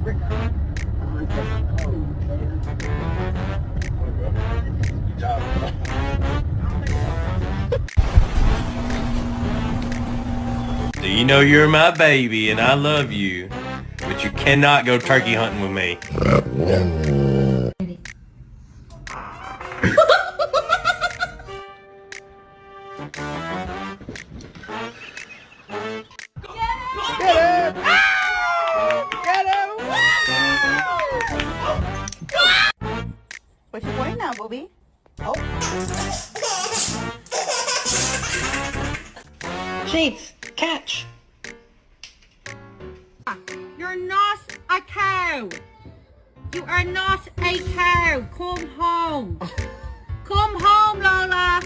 Do you know you're my baby and I love you, but you cannot go turkey hunting with me. Get him! Get him! What's your point now, Bobby? Oh. Sheets, catch. You're not a cow. You are not a cow. Come home. Come home, Lola.